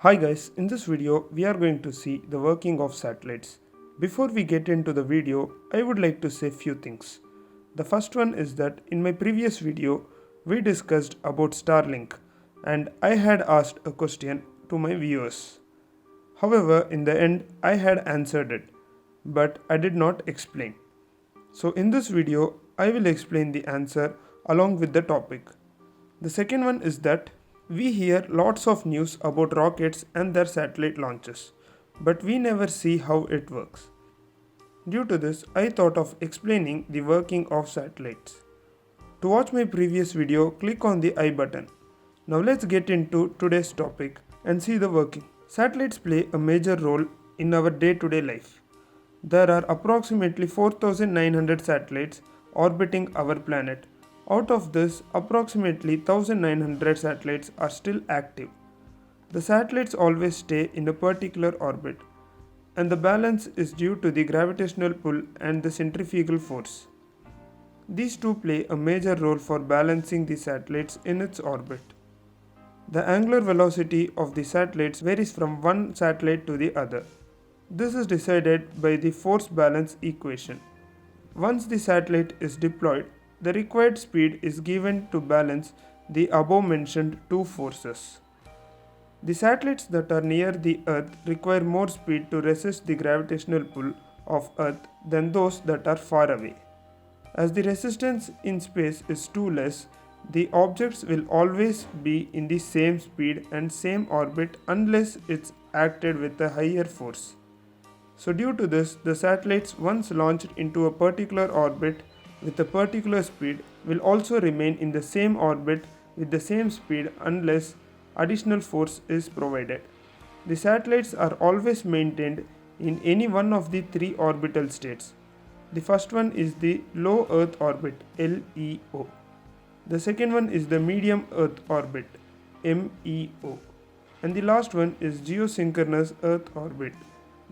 Hi guys, in this video we are going to see the working of satellites. Before we get into the video, I would like to say few things. The first one is that in my previous video we discussed about Starlink and I had asked a question to my viewers. However, in the end I had answered it, but I did not explain. So in this video I will explain the answer along with the topic. The second one is that we hear lots of news about rockets and their satellite launches, but we never see how it works. Due to this, I thought of explaining the working of satellites. To watch my previous video, click on the I button. Now let's get into today's topic and see the working. Satellites play a major role in our day-to-day life. There are approximately 4,900 satellites orbiting our planet. Out of this, approximately 1,900 satellites are still active. The satellites always stay in a particular orbit, and the balance is due to the gravitational pull and the centrifugal force. These two play a major role for balancing the satellites in its orbit. The angular velocity of the satellites varies from one satellite to the other. This is decided by the force balance equation. Once the satellite is deployed, the required speed is given to balance the above mentioned two forces. The satellites that are near the Earth require more speed to resist the gravitational pull of Earth than those that are far away. As the resistance in space is too less, the objects will always be in the same speed and same orbit unless it's acted with a higher force. So due to this, the satellites once launched into a particular orbit with a particular speed will also remain in the same orbit with the same speed unless additional force is provided. The satellites are always maintained in any one of the three orbital states. The first one is the low Earth orbit (LEO). The second one is the medium Earth orbit (MEO). And the last one is geosynchronous Earth orbit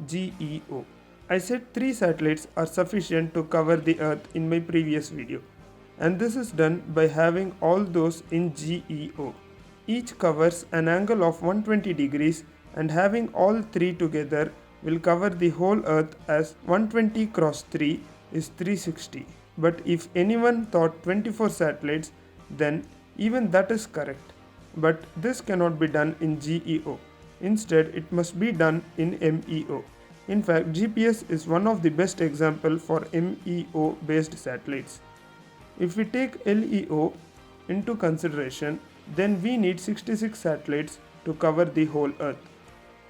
(GEO). I said 3 satellites are sufficient to cover the Earth in my previous video, and this is done by having all those in GEO. Each covers an angle of 120 degrees, and having all 3 together will cover the whole Earth as 120 cross 3 is 360. But if anyone thought 24 satellites, then even that is correct. But this cannot be done in GEO. Instead, it must be done in MEO. In fact, GPS is one of the best examples for MEO based satellites. If we take LEO into consideration, then we need 66 satellites to cover the whole Earth.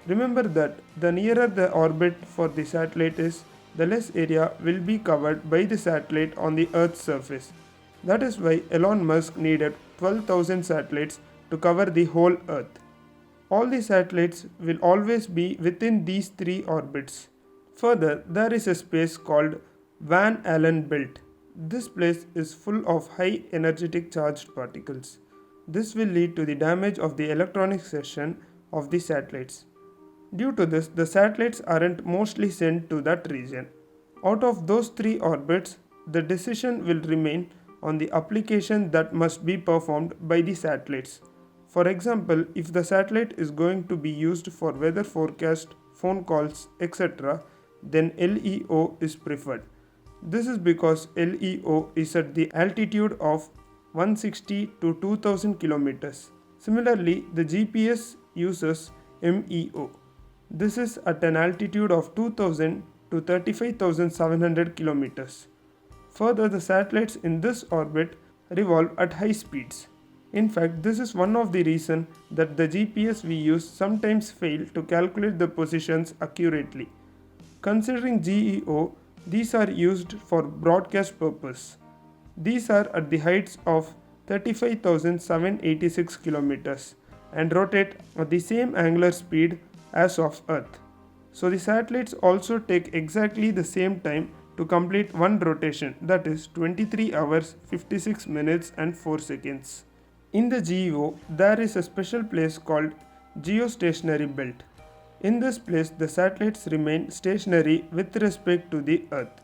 Remember that the nearer the orbit for the satellite is, the less area will be covered by the satellite on the Earth's surface. That is why Elon Musk needed 12,000 satellites to cover the whole Earth. All the satellites will always be within these 3 orbits. Further, there is a space called Van Allen belt. This place is full of high energetic charged particles. This will lead to the damage of the electronic section of the satellites. Due to this, the satellites aren't mostly sent to that region. Out of those 3 orbits, the decision will remain on the application that must be performed by the satellites. For example, if the satellite is going to be used for weather forecast, phone calls, etc., then LEO is preferred. This is because LEO is at the altitude of 160 to 2000 kilometers. Similarly, the GPS uses MEO. This is at an altitude of 2000 to 35,700 kilometers. Further, the satellites in this orbit revolve at high speeds. In fact, this is one of the reasons that the GPS we use sometimes fail to calculate the positions accurately. Considering GEO, these are used for broadcast purpose. These are at the heights of 35,786 kilometers and rotate at the same angular speed as of Earth. So the satellites also take exactly the same time to complete one rotation, that is 23 hours 56 minutes and 4 seconds. In the GEO, there is a special place called geostationary belt. In this place, the satellites remain stationary with respect to the Earth.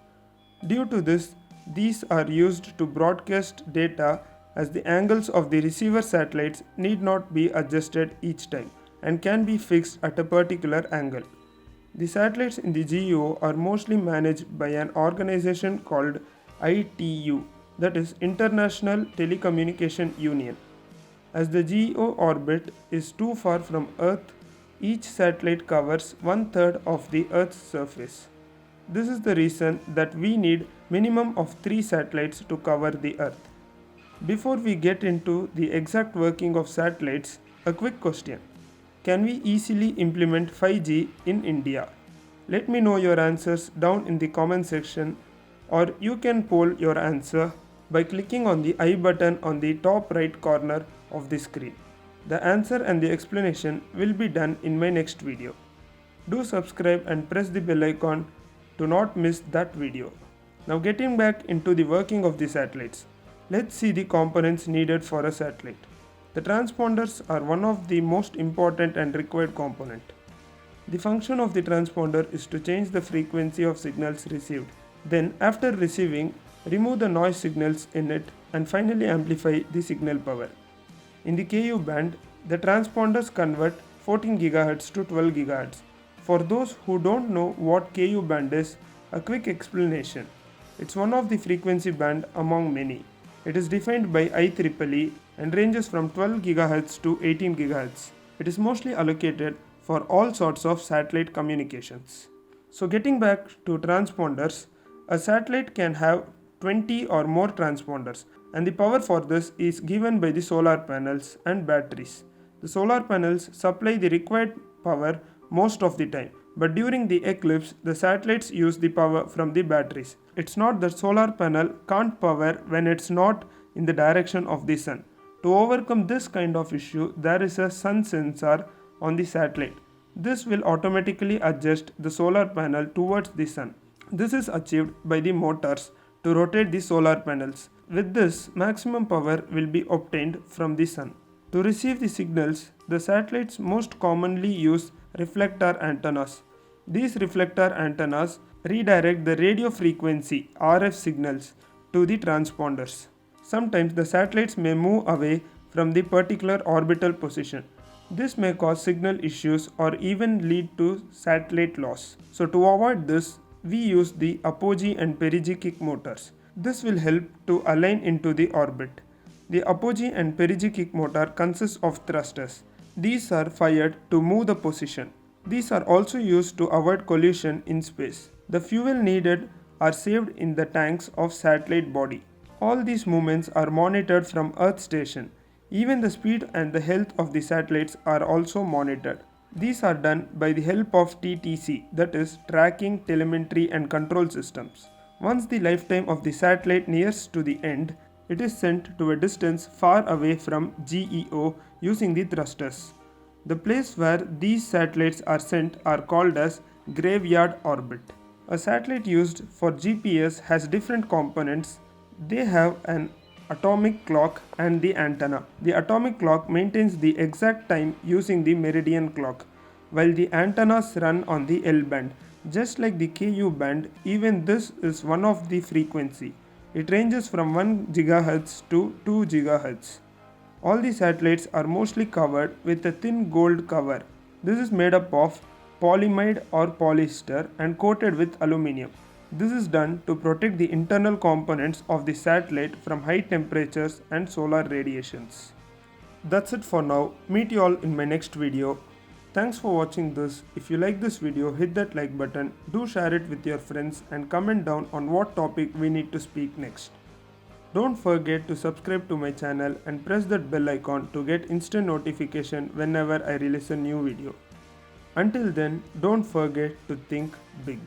Due to this, these are used to broadcast data as the angles of the receiver satellites need not be adjusted each time. and can be fixed at a particular angle. The satellites in the GEO are mostly managed by an organization called ITU, that is International Telecommunication Union. As the Geo orbit is too far from Earth, each satellite covers one third of the Earth's surface. This is the reason that we need minimum of 3 satellites to cover the Earth. Before we get into the exact working of satellites, a quick question. Can we easily implement 5G in India? Let me know your answers down in the comment section, or you can poll your answer by clicking on the I button on the top right corner of the screen. The answer and the explanation will be done in my next video. Do subscribe and press the bell icon to not miss that video. Now getting back into the working of the satellites, let's see the components needed for a satellite. The transponders are one of the most important and required component. The function of the transponder is to change the frequency of signals received. Then after receiving, remove the noise signals in it and finally amplify the signal power. In the Ku band, the transponders convert 14 GHz to 12 GHz. For those who don't know what Ku band is, a quick explanation. It's one of the frequency band among many. It is defined by IEEE and ranges from 12 GHz to 18 GHz. It is mostly allocated for all sorts of satellite communications. So getting back to transponders, a satellite can have 20 or more transponders, and the power for this is given by the solar panels and batteries. The solar panels supply the required power most of the time, but during the eclipse, the satellites use the power from the batteries. It's not that solar panel can't power when it's not in the direction of the sun. To overcome this kind of issue, there is a sun sensor on the satellite. This will automatically adjust the solar panel towards the sun. This is achieved by the motors to rotate the solar panels. With this, maximum power will be obtained from the sun. To receive the signals, the satellites most commonly use reflector antennas. These reflector antennas redirect the radio frequency RF signals to the transponders. Sometimes the satellites may move away from the particular orbital position. This may cause signal issues or even lead to satellite loss. So to avoid this, we use the apogee and perigee kick motors. This will help to align into the orbit. The apogee and perigee kick motor consists of thrusters. These are fired to move the position. These are also used to avoid collision in space. The fuel needed are saved in the tanks of satellite body. All these movements are monitored from Earth station. Even the speed and the health of the satellites are also monitored. These are done by the help of TTC, that is tracking, telemetry and control systems. Once the lifetime of the satellite nears to the end, it is sent to a distance far away from GEO using the thrusters. The place where these satellites are sent are called as graveyard orbit. A satellite used for GPS has different components. They have an atomic clock and the antenna. The atomic clock maintains the exact time using the meridian clock, while the antennas run on the L band. Just like the Ku band, even this is one of the frequency. It ranges from 1 GHz to 2 GHz. All the satellites are mostly covered with a thin gold cover. This is made up of polyimide or polyester and coated with aluminium. This is done to protect the internal components of the satellite from high temperatures and solar radiations. That's it for now. Meet you all in my next video. Thanks for watching this. If you like this video, hit that like button, do share it with your friends and comment down on what topic we need to speak next. Don't forget to subscribe to my channel and press that bell icon to get instant notification whenever I release a new video. Until then, don't forget to think big.